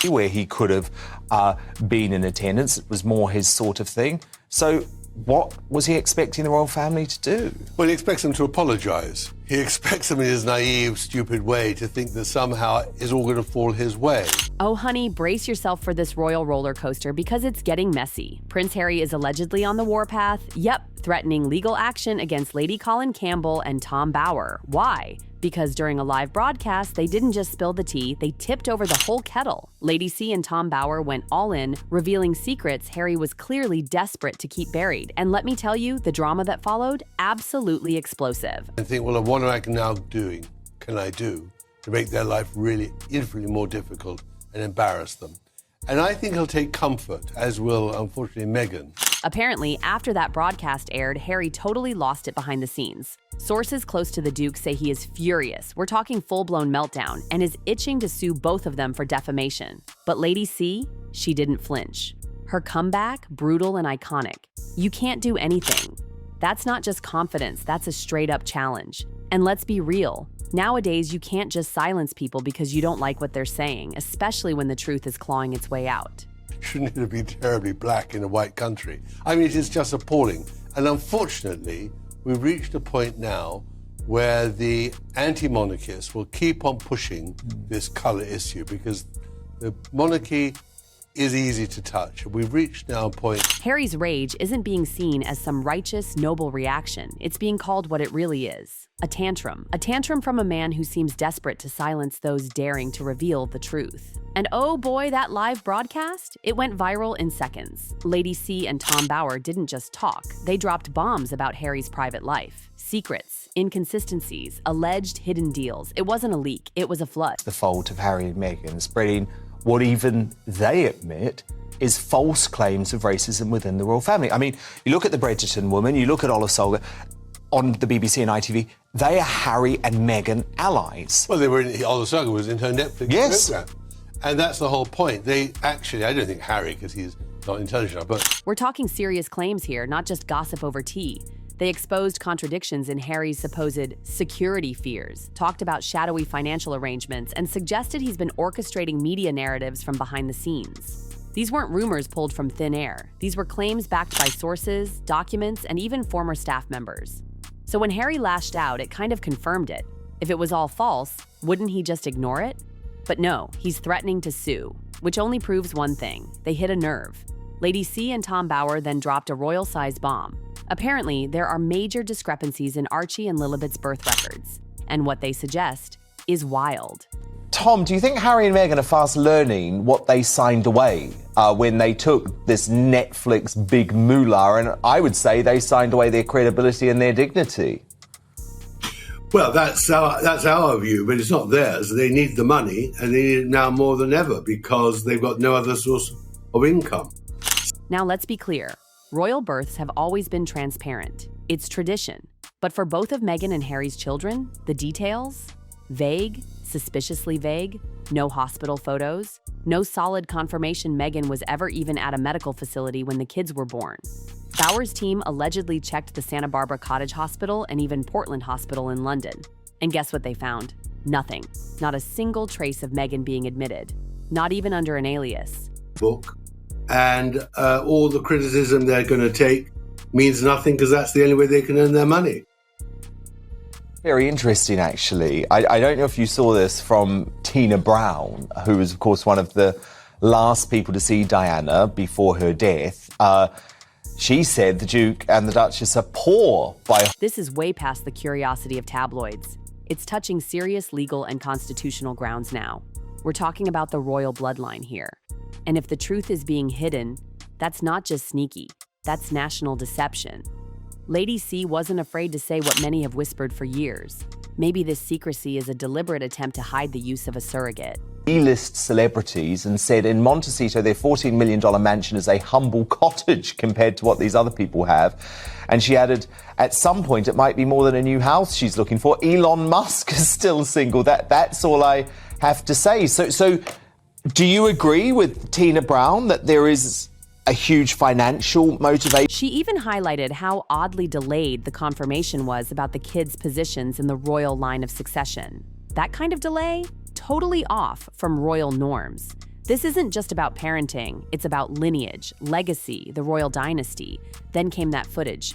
where he could have been in attendance. It was more his sort of thing. So what was he expecting the royal family to do? Well, he expects them to apologise. He expects them in his naive, stupid way to think that somehow it's all going to fall his way. Oh, honey, brace yourself for this royal roller coaster because it's getting messy. Prince Harry is allegedly on the warpath. Yep, threatening legal action against Lady Colin Campbell and Tom Bower. Why? Because during a live broadcast, they didn't just spill the tea, they tipped over the whole kettle. Lady C and Tom Bower went all in, revealing secrets Harry was clearly desperate to keep buried. And let me tell you, the drama that followed, absolutely explosive. I think, well, what can I do to make their life really infinitely more difficult and embarrass them? And I think he'll take comfort, as will, unfortunately, Meghan. Apparently, after that broadcast aired, Harry totally lost it behind the scenes. Sources close to the Duke say he is furious, we're talking full-blown meltdown, and is itching to sue both of them for defamation. But Lady C, she didn't flinch. Her comeback, brutal and iconic. You can't do anything. That's not just confidence, that's a straight-up challenge. And let's be real, nowadays you can't just silence people because you don't like what they're saying, especially when the truth is clawing its way out. Shouldn't it be terribly black in a white country? I mean, it is just appalling. And unfortunately, we've reached a point now where the anti-monarchists will keep on pushing this colour issue because the monarchy is easy to touch. We've reached now a point. Harry's rage isn't being seen as some righteous, noble reaction. It's being called what it really is. A tantrum. A tantrum from a man who seems desperate to silence those daring to reveal the truth. And oh boy, that live broadcast? It went viral in seconds. Lady C and Tom Bower didn't just talk. They dropped bombs about Harry's private life. Secrets, inconsistencies, alleged hidden deals. It wasn't a leak, it was a flood. The fault of Harry and Meghan spreading what even they admit is false claims of racism within the royal family. I mean, you look at the Bridgerton woman, you look at Ola Solga on the BBC and ITV, they are Harry and Meghan allies. Well, Ola Solga was in her Netflix program. And that's the whole point. I don't think Harry, because he's not intelligent, but... We're talking serious claims here, not just gossip over tea. They exposed contradictions in Harry's supposed security fears, talked about shadowy financial arrangements, and suggested he's been orchestrating media narratives from behind the scenes. These weren't rumors pulled from thin air. These were claims backed by sources, documents, and even former staff members. So when Harry lashed out, it kind of confirmed it. If it was all false, wouldn't he just ignore it? But no, he's threatening to sue, which only proves one thing. They hit a nerve. Lady C and Tom Bower then dropped a royal-sized bomb. Apparently, there are major discrepancies in Archie and Lilibet's birth records, and what they suggest is wild. Tom, do you think Harry and Meghan are fast learning what they signed away when they took this Netflix big moolah? And I would say they signed away their credibility and their dignity. Well, that's our view, but it's not theirs. They need the money, and they need it now more than ever because they've got no other source of income. Now, let's be clear. Royal births have always been transparent. It's tradition. But for both of Meghan and Harry's children, the details? Vague, suspiciously vague, no hospital photos, no solid confirmation Meghan was ever even at a medical facility when the kids were born. Bower's team allegedly checked the Santa Barbara Cottage Hospital and even Portland Hospital in London. And guess what they found? Nothing. Not a single trace of Meghan being admitted. Not even under an alias. Book. And all the criticism they're going to take means nothing because that's the only way they can earn their money. Very interesting, actually. I don't know if you saw this from Tina Brown, who was, of course, one of the last people to see Diana before her death. She said the Duke and the Duchess are poor by... This is way past the curiosity of tabloids. It's touching serious legal and constitutional grounds now. We're talking about the royal bloodline here. And if the truth is being hidden, that's not just sneaky, that's national deception. Lady C wasn't afraid to say what many have whispered for years. Maybe this secrecy is a deliberate attempt to hide the use of a surrogate. E-list celebrities and said in Montecito their $14 million mansion is a humble cottage compared to what these other people have. And she added, at some point it might be more than a new house she's looking for. Elon Musk is still single. That's all I have to say. So do you agree with Tina Brown that there is a huge financial motivation? She even highlighted how oddly delayed the confirmation was about the kids' positions in the royal line of succession. That kind of delay? Totally off from royal norms. This isn't just about parenting, it's about lineage, legacy, the royal dynasty. Then came that footage.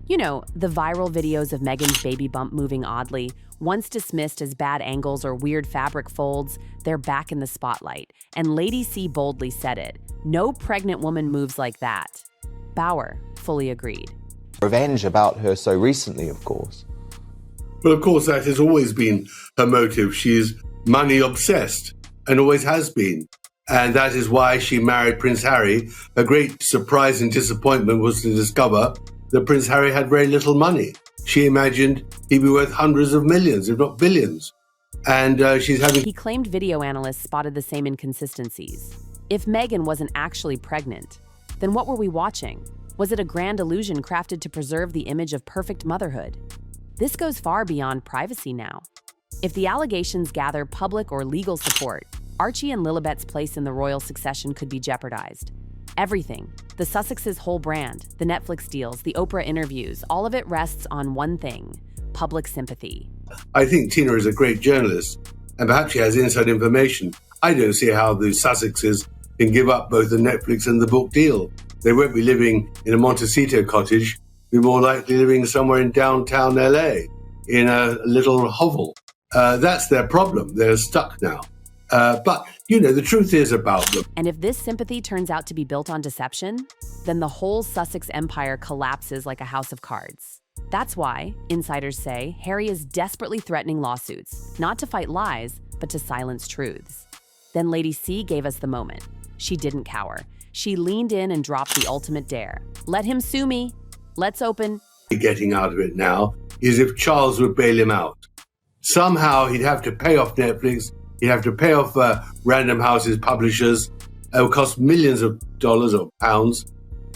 You know, the viral videos of Meghan's baby bump moving oddly, once dismissed as bad angles or weird fabric folds, they're back in the spotlight. And Lady C boldly said it. No pregnant woman moves like that. Bauer fully agreed. Revenge about her so recently, of course. Well, of course, that has always been her motive. She's money obsessed and always has been. And that is why she married Prince Harry. A great surprise and disappointment was to discover that Prince Harry had very little money. She imagined he'd be worth hundreds of millions, if not billions. And she's having... He claimed video analysts spotted the same inconsistencies. If Meghan wasn't actually pregnant, then what were we watching? Was it a grand illusion crafted to preserve the image of perfect motherhood? This goes far beyond privacy now. If the allegations gather public or legal support, Archie and Lilibet's place in the royal succession could be jeopardized. Everything, the Sussexes' whole brand, the Netflix deals, the Oprah interviews, all of it rests on one thing: public sympathy. I think Tina is a great journalist, and perhaps she has inside information. I don't see how the Sussexes can give up both the Netflix and the book deal. They won't be living in a Montecito cottage. They're more likely living somewhere in downtown LA, in a little hovel. That's their problem. They're stuck now. But, you know, the truth is about them. And if this sympathy turns out to be built on deception, then the whole Sussex empire collapses like a house of cards. That's why, insiders say, Harry is desperately threatening lawsuits, not to fight lies, but to silence truths. Then Lady C gave us the moment. She didn't cower. She leaned in and dropped the ultimate dare. Let him sue me. Let's open. Getting out of it now is if Charles would bail him out. Somehow he'd have to pay off Netflix. He'd have to pay off Random House's publishers. It would cost millions of dollars or pounds.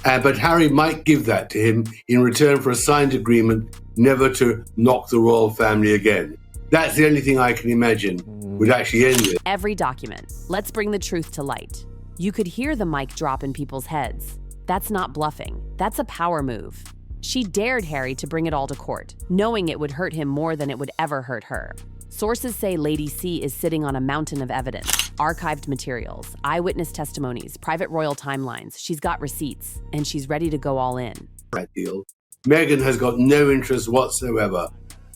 But Harry might give that to him in return for a signed agreement never to knock the royal family again. That's the only thing I can imagine would actually end it. Every document. Let's bring the truth to light. You could hear the mic drop in people's heads. That's not bluffing. That's a power move. She dared Harry to bring it all to court, knowing it would hurt him more than it would ever hurt her. Sources say Lady C is sitting on a mountain of evidence, archived materials, eyewitness testimonies, private royal timelines. She's got receipts, and she's ready to go all in. That deal. Meghan has got no interest whatsoever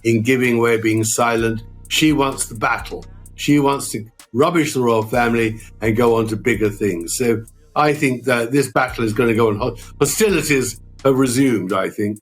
in giving way, being silent. She wants the battle. She wants to rubbish the royal family and go on to bigger things. So I think that this battle is going to go on. Hostilities have resumed, I think.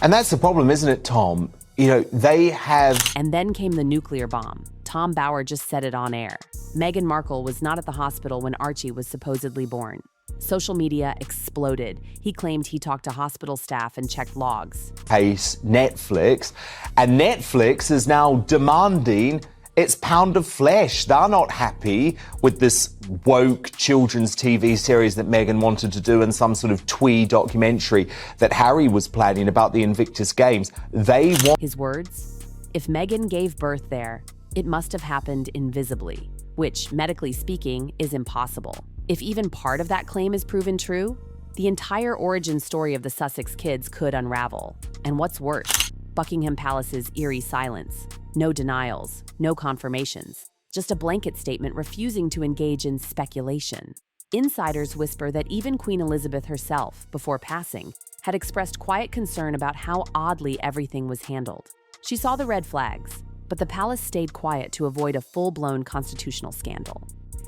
And that's the problem, isn't it, Tom? You know, they have... And then came the nuclear bomb. Tom Bauer just said it on air. Meghan Markle was not at the hospital when Archie was supposedly born. Social media exploded. He claimed he talked to hospital staff and checked logs. Case Netflix. And Netflix is now demanding its pound of flesh. They're not happy with this woke children's TV series that Meghan wanted to do and some sort of twee documentary that Harry was planning about the Invictus Games. They want... His words? If Meghan gave birth there, it must have happened invisibly, which, medically speaking, is impossible. If even part of that claim is proven true, the entire origin story of the Sussex kids could unravel. And what's worse, Buckingham Palace's eerie silence. No denials, no confirmations, just a blanket statement refusing to engage in speculation. Insiders whisper that even Queen Elizabeth herself, before passing, had expressed quiet concern about how oddly everything was handled. She saw the red flags, but the palace stayed quiet to avoid a full-blown constitutional scandal.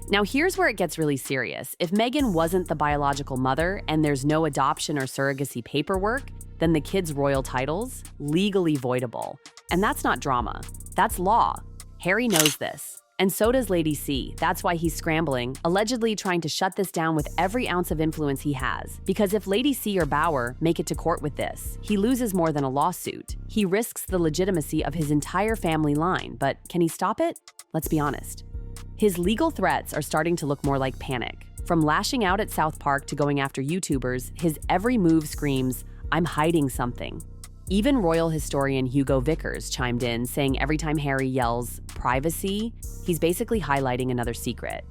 Now here's where it gets really serious. If Meghan wasn't the biological mother and there's no adoption or surrogacy paperwork, then the kids' royal titles, legally voidable. And that's not drama, that's law. Harry knows this, and so does Lady C. That's why he's scrambling, allegedly trying to shut this down with every ounce of influence he has. Because if Lady C or Bauer make it to court with this, he loses more than a lawsuit. He risks the legitimacy of his entire family line, but can he stop it? Let's be honest. His legal threats are starting to look more like panic. From lashing out at South Park to going after YouTubers, his every move screams, "I'm hiding something." Even royal historian Hugo Vickers chimed in, saying every time Harry yells, "privacy," he's basically highlighting another secret.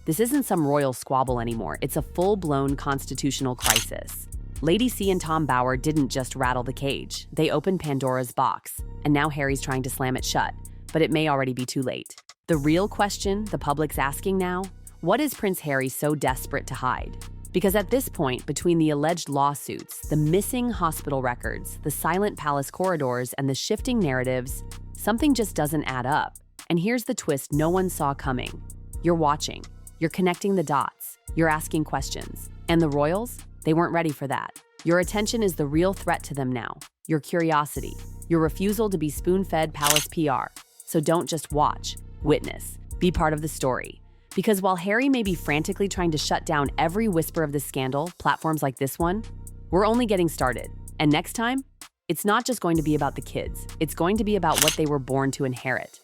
This isn't some royal squabble anymore, it's a full-blown constitutional crisis. Lady C and Tom Bauer didn't just rattle the cage, they opened Pandora's box, and now Harry's trying to slam it shut, but it may already be too late. The real question the public's asking now, What is Prince Harry so desperate to hide? Because at this point, between the alleged lawsuits, the missing hospital records, the silent palace corridors, and the shifting narratives, something just doesn't add up. And here's the twist no one saw coming. You're watching. You're connecting the dots. You're asking questions. And the royals? They weren't ready for that. Your attention is the real threat to them now. Your curiosity. Your refusal to be spoon-fed palace PR. So don't just watch. Witness. Be part of the story. Because while Harry may be frantically trying to shut down every whisper of the scandal, platforms like this one, we're only getting started. And next time, it's not just going to be about the kids. It's going to be about what they were born to inherit.